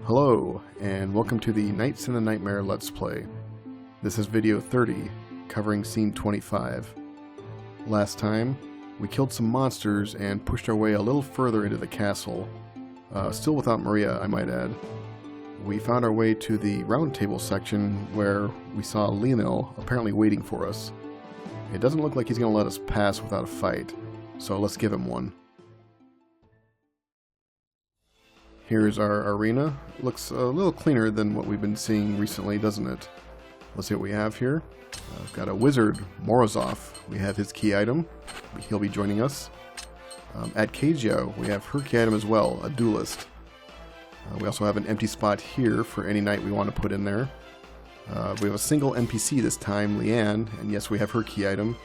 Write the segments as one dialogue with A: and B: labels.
A: Hello, and welcome to the Nights in the Nightmare Let's Play. This is video 30, covering scene 25. Last time, we killed some monsters and pushed our way a little further into the castle. Still without Maria, I might add. We found our way to the round table section where we saw Leonil apparently waiting for us. It doesn't look like he's going to let us pass without a fight, so let's give him one. Here's our arena. Looks a little cleaner than what we've been seeing recently, doesn't it? Let's see what we have here. We've got a wizard, Morozov. We have his key item. He'll be joining us. At Kajia, we have her key item as well, a duelist. We also have an empty spot here for any knight we want to put in there. We have a single NPC this time, Leanne, and yes, we have her key item.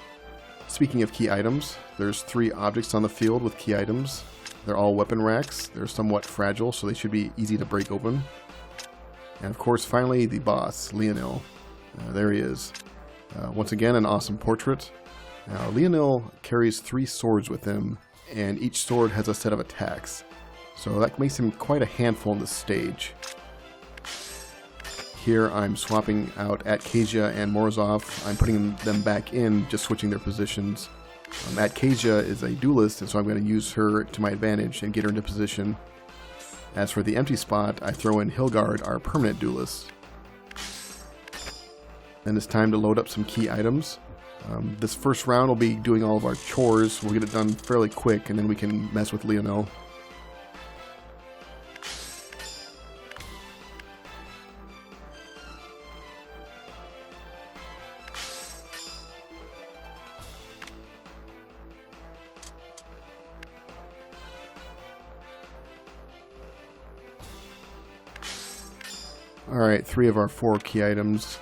A: Speaking of key items, there's 3 objects on the field with key items. They're all weapon racks. They're somewhat fragile, so they should be easy to break open. And of course, finally, the boss, Leonil. There he is. Once again, an awesome portrait. Now, Leonil carries 3 swords with him, and each sword has a set of attacks. So that makes him quite a handful in this stage. Here I'm swapping out at Kajia and Morozov. I'm putting them back in, just switching their positions. At Kajia is a duelist, and so I'm going to use her to my advantage and get her into position. As for the empty spot, I throw in Hilgard, our permanent duelist. Then it's time to load up some key items. This first round will be doing all of our chores. We'll get it done fairly quick, and then we can mess with Leonil. Alright, 3 of our 4 key items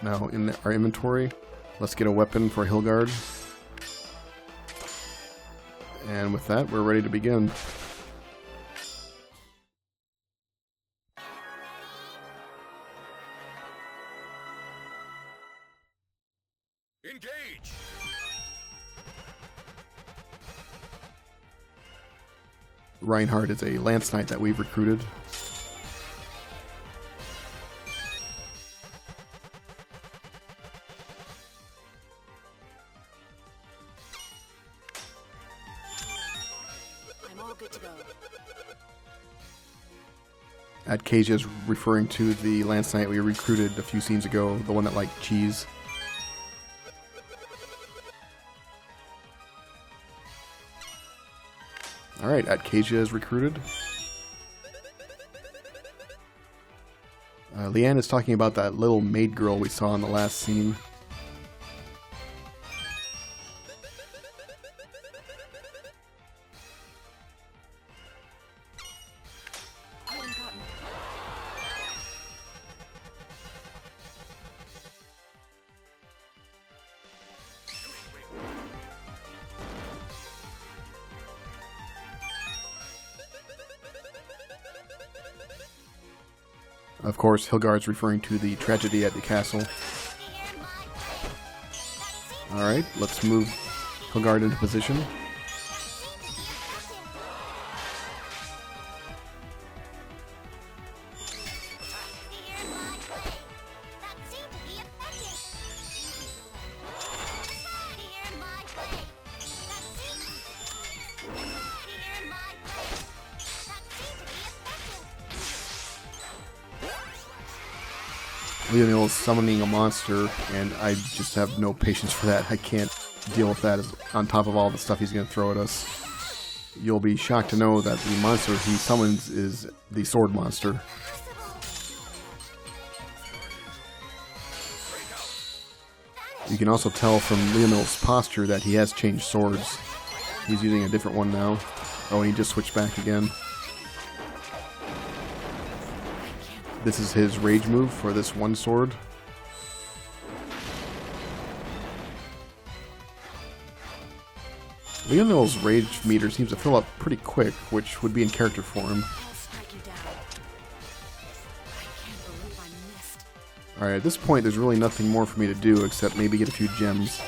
A: now in our inventory. Let's get a weapon for Hilgard. And with that, we're ready to begin.
B: Engage!
A: Reinhardt is a lance knight that we've recruited.
C: Good to go.
A: At Kajia is referring to the lance knight we recruited a few scenes ago, the one that liked cheese. Alright, at Kajia is recruited. Leanne is talking about that little maid girl we saw in the last scene. Of course, Hilgard's referring to the tragedy at the castle. Alright, let's move Hilgard into position. Leonil is summoning a monster, and I just have no patience for that. I can't deal with that on top of all the stuff he's going to throw at us. You'll be shocked to know that the monster he summons is the sword monster. You can also tell from Leonil's posture that he has changed swords. He's using a different one now. Oh, and he just switched back again. This is his rage move for this one sword. Leonil's rage meter seems to fill up pretty quick, which would be in character for him. Alright, at this point there's really nothing more for me to do except maybe get a few gems.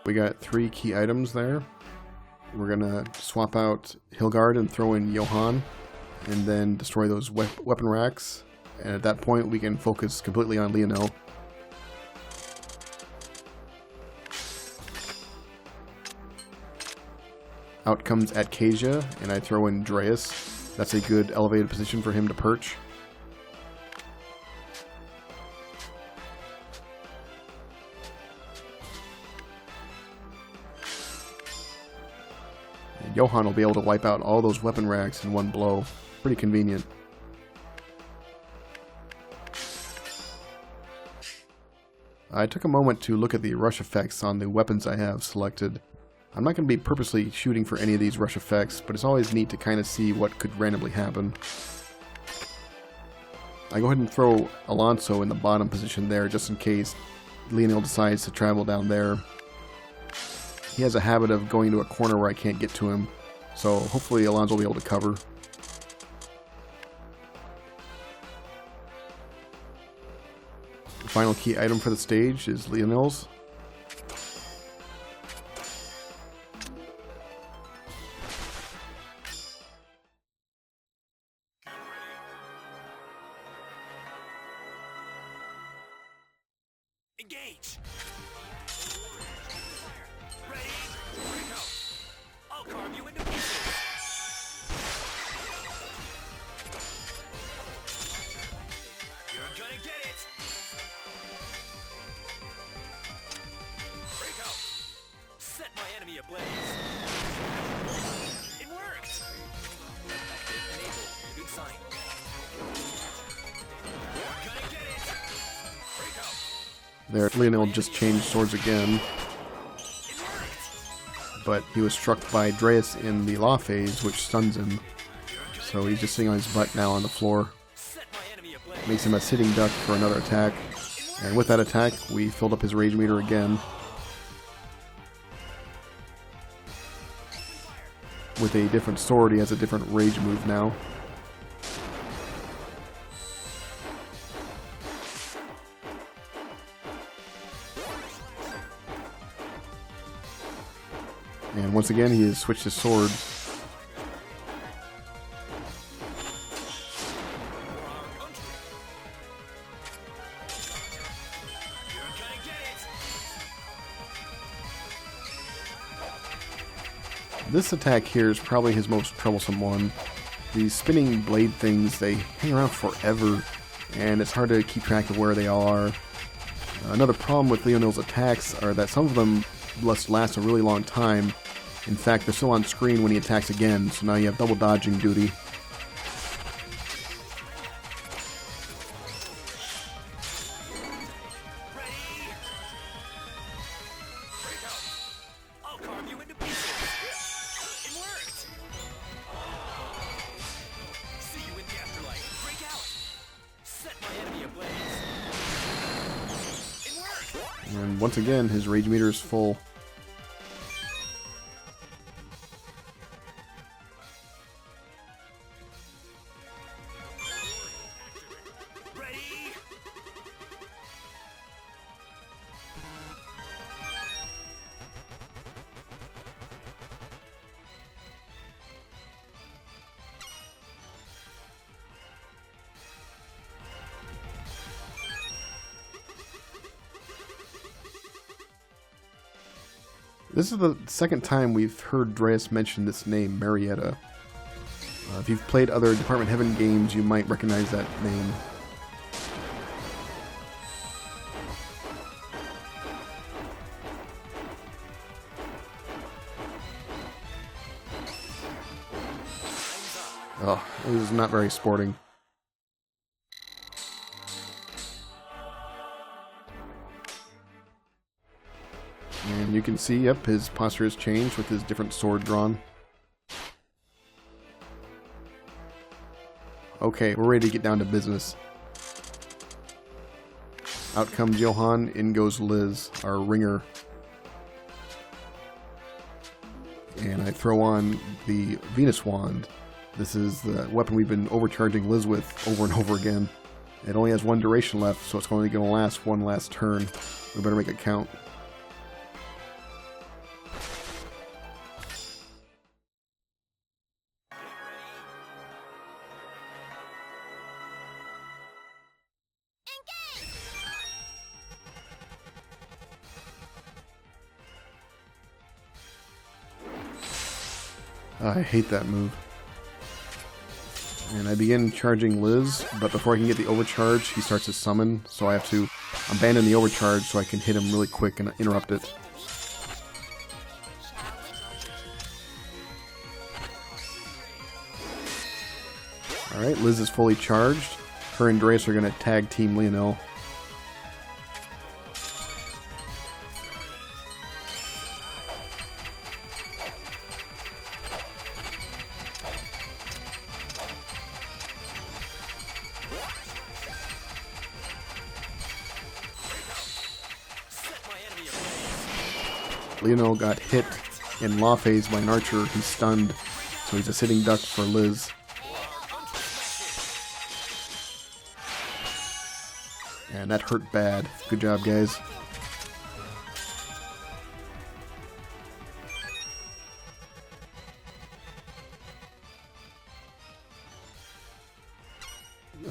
A: We got 3 key items there. We're gonna swap out Hilgard and throw in Johann, and then destroy those weapon racks. And at that point, we can focus completely on Leonil. Out comes Atkasia, and I throw in Dreas. That's a good elevated position for him to perch. And Johann will be able to wipe out all those weapon racks in one blow. Pretty convenient. I took a moment to look at the rush effects on the weapons I have selected. I'm not going to be purposely shooting for any of these rush effects, but it's always neat to kind of see what could randomly happen. I go ahead and throw Alonso in the bottom position there, just in case Leonil decides to travel down there. He has a habit of going to a corner where I can't get to him, so hopefully Alonso will be able to cover. The final key item for the stage is Leonil's.
B: Engage! Ready? Go! I'll carve you into pieces! You're gonna get it! Break out! Set my enemy ablaze! It worked! Enable. Good sign. You're gonna get it! Break out!
A: There, Leonil just changed swords again, but he was struck by Dreas in the law phase, which stuns him. So he's just sitting on his butt now on the floor. Makes him a sitting duck for another attack, and with that attack, we filled up his rage meter again. With a different sword, he has a different rage move now. And once again, he has switched his sword. This attack here is probably his most troublesome one. These spinning blade things, they hang around forever, and it's hard to keep track of where they all are. Another problem with Leonil's attacks are that some of them must last a really long time. In fact, they're still on screen when he attacks again, so now you have double dodging duty. And once again, his rage meter is full. This is the second time we've heard Dreas mention this name, Marietta. If you've played other Department Heaven games, you might recognize that name. Oh, this is not very sporting. And you can see, yep, his posture has changed with his different sword drawn. Okay, we're ready to get down to business. Out comes Johann, in goes Liz, our ringer. And I throw on the Venus Wand. This is the weapon we've been overcharging Liz with over and over again. It only has one duration left, so it's only going to last one last turn. We better make it count. I hate that move. And I begin charging Liz, but before I can get the overcharge, he starts to summon, so I have to abandon the overcharge so I can hit him really quick and interrupt it. Alright, Liz is fully charged. Her and Drace are going to tag team Leonil. Leonil got hit in Law Phase by an archer. He's stunned, so he's a sitting duck for Liz. And that hurt bad. Good job, guys.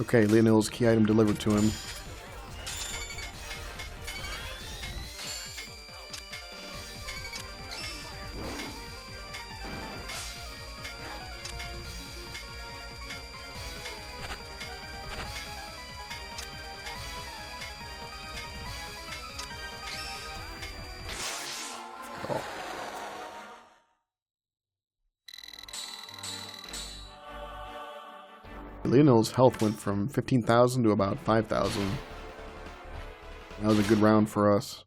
A: Okay, Leonil's key item delivered to him. Oh. Leonil's health went from 15,000 to about 5,000. That was a good round for us.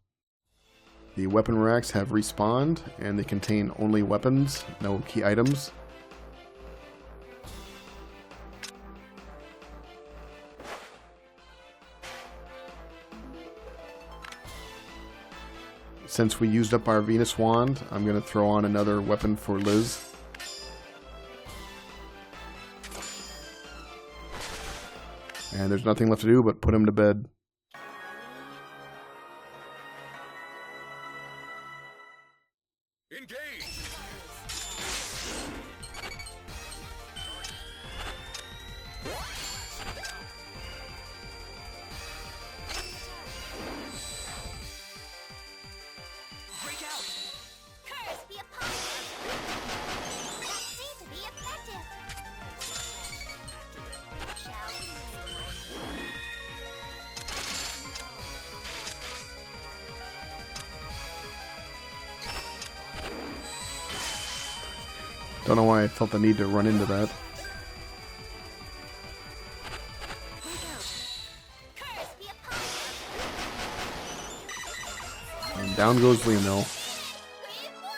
A: The weapon racks have respawned, and they contain only weapons, no key items. Since we used up our Venus Wand, I'm going to throw on another weapon for Liz. And there's nothing left to do but put him to bed.
B: Engage! Break out!
C: Curse the opponent! That seemed to be effective. Shall we?
A: Don't know why I felt the need to run into that.
C: Curse the opponent!
A: And down goes Leonil.
C: We've won!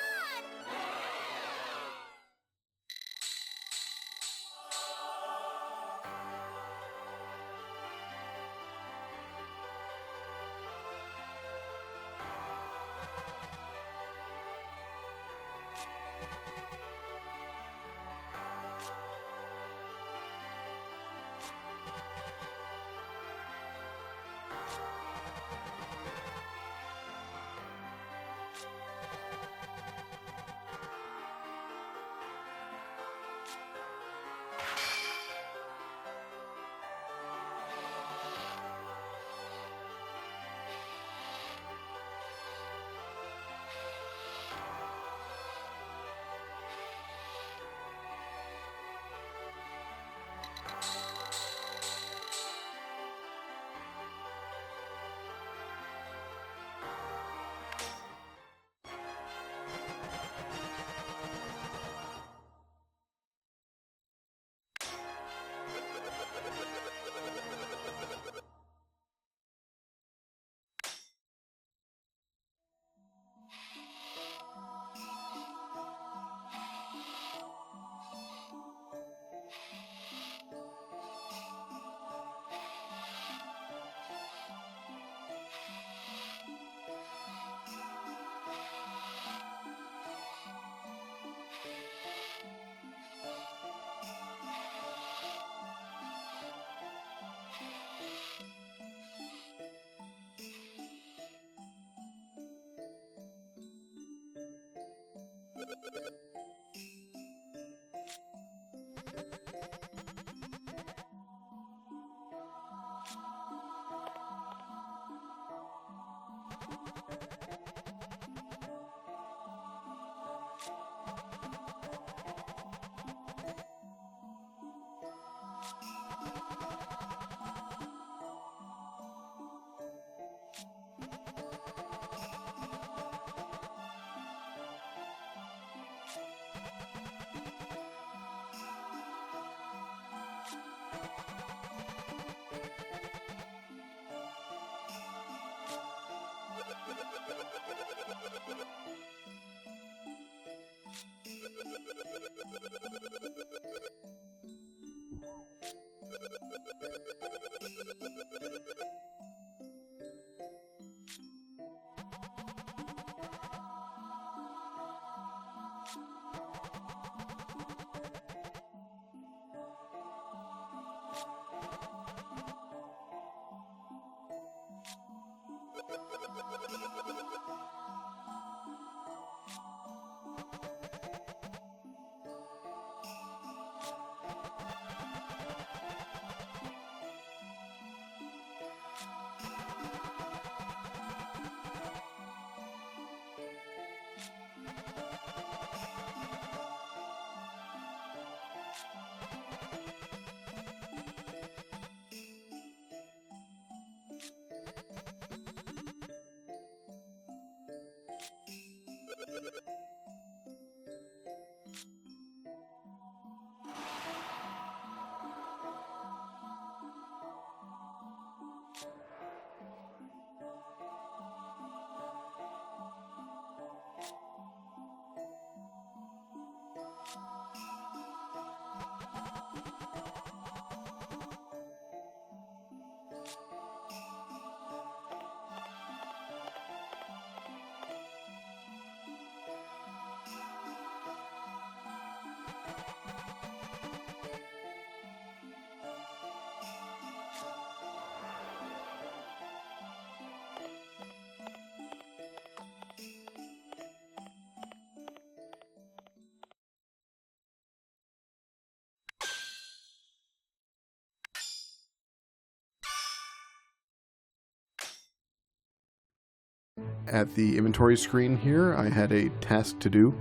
A: At the inventory screen here, I had a task to do.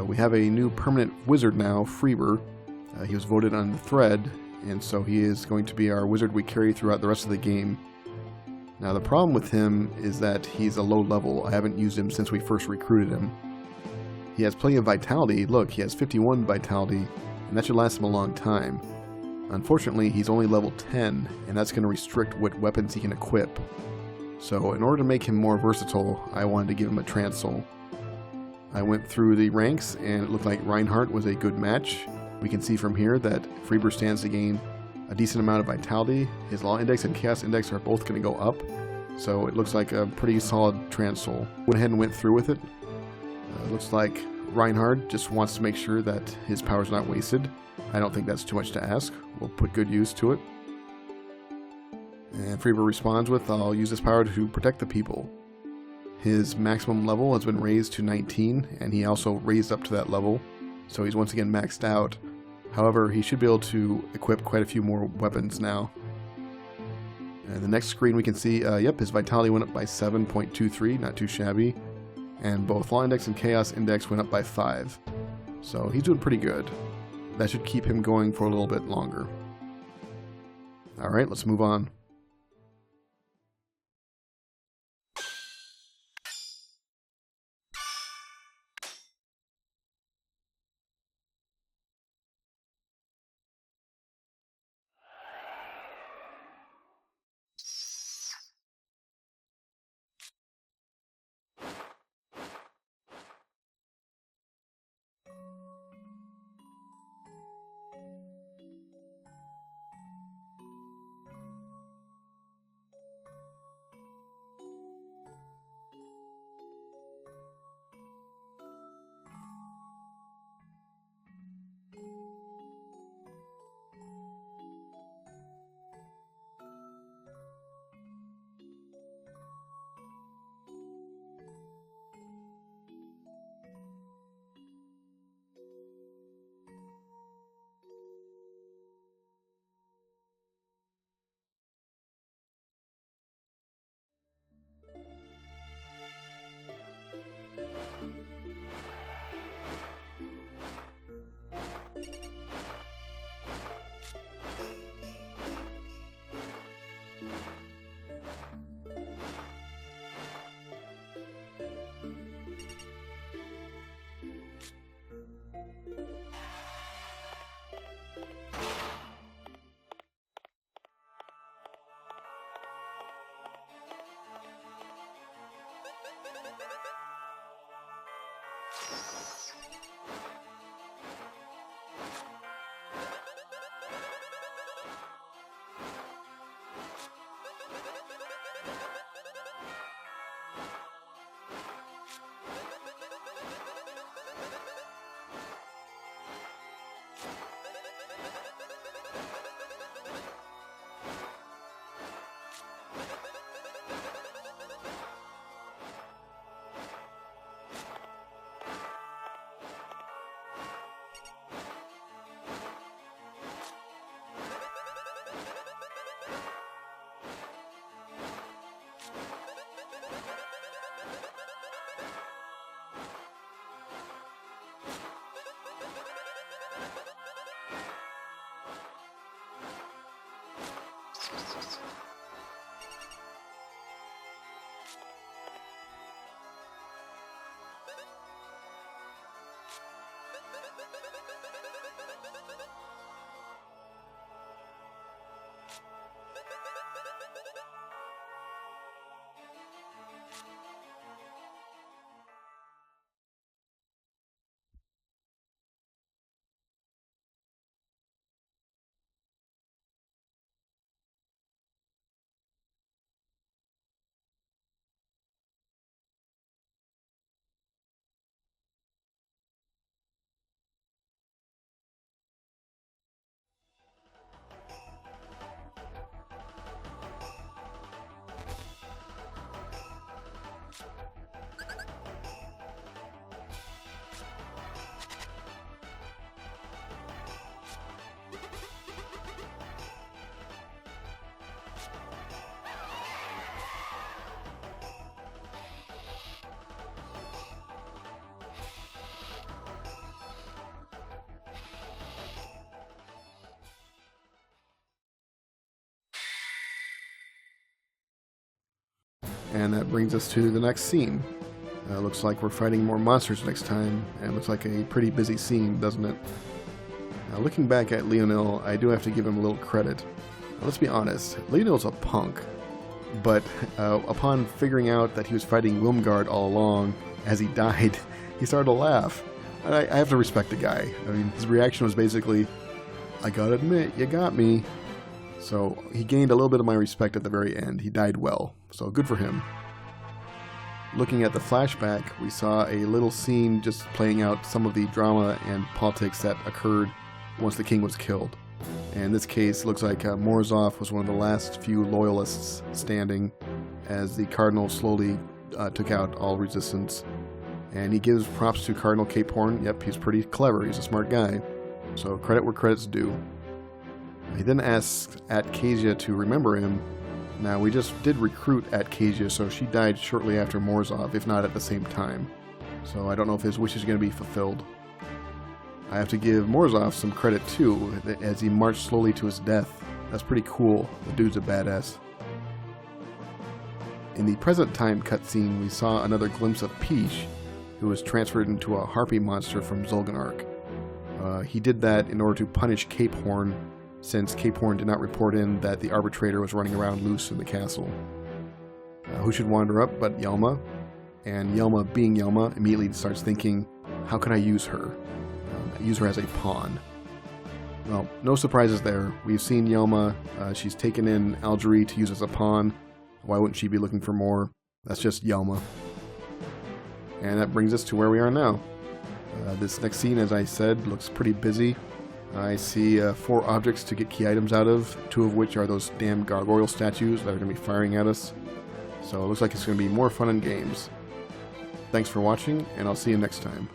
A: We have a new permanent wizard now, Freeber. He was voted on the thread, and so he is going to be our wizard we carry throughout the rest of the game. Now the problem with him is that he's a low level. I haven't used him since we first recruited him. He has plenty of vitality. Look, he has 51 vitality, and that should last him a long time. Unfortunately, he's only level 10, and that's going to restrict what weapons he can equip. So in order to make him more versatile, I wanted to give him a Transsoul. I went through the ranks, and it looked like Reinhardt was a good match. We can see from here that Freeber stands to gain a decent amount of vitality. His Law Index and Chaos Index are both going to go up, so it looks like a pretty solid Transsoul. Went ahead and went through with it. Looks like Reinhardt just wants to make sure that his power's not wasted. I don't think that's too much to ask. We'll put good use to it. And Freeber responds with, I'll use this power to protect the people. His maximum level has been raised to 19, and he also raised up to that level, so he's once again maxed out. However, he should be able to equip quite a few more weapons now. And the next screen we can see, yep, his vitality went up by 7.23, not too shabby. And both Law Index and Chaos Index went up by 5. So he's doing pretty good. That should keep him going for a little bit longer. Alright, let's move on. And that brings us to the next scene. Looks like we're fighting more monsters next time, and looks like a pretty busy scene, doesn't it? Now, looking back at Leonil, I do have to give him a little credit. Now, let's be honest, Leonil's a punk, but upon figuring out that he was fighting Wilmgard all along, as he died, he started to laugh. And I have to respect the guy. I mean, his reaction was basically, "I gotta admit, you got me." So he gained a little bit of my respect at the very end. He died well, so good for him. Looking at the flashback, we saw a little scene just playing out some of the drama and politics that occurred once the king was killed. And in this case, it looks like Morozov was one of the last few loyalists standing as the cardinal slowly took out all resistance. And he gives props to Cardinal Capehorn. Yep, he's pretty clever. He's a smart guy. So credit where credit's due. He then asks Atkasia to remember him. Now, we just did recruit Atkasia, so she died shortly after Morozov, if not at the same time. So I don't know if his wish is going to be fulfilled. I have to give Morozov some credit too, as he marched slowly to his death. That's pretty cool. The dude's a badass. In the present time cutscene, we saw another glimpse of Peach, who was transferred into a harpy monster from Zul'Gurk. He did that in order to punish Capehorn, since Capehorn did not report in that the arbitrator was running around loose in the castle. Who should wander up but Yelma? And Yelma, being Yelma, immediately starts thinking, how can I use her? Use her as a pawn. Well, no surprises there. We've seen Yelma. She's taken in Algerie to use as a pawn. Why wouldn't she be looking for more? That's just Yelma. And that brings us to where we are now. This next scene, as I said, looks pretty busy. I see 4 objects to get key items out of, 2 of which are those damn gargoyle statues that are going to be firing at us. So it looks like it's going to be more fun and games. Thanks for watching, and I'll see you next time.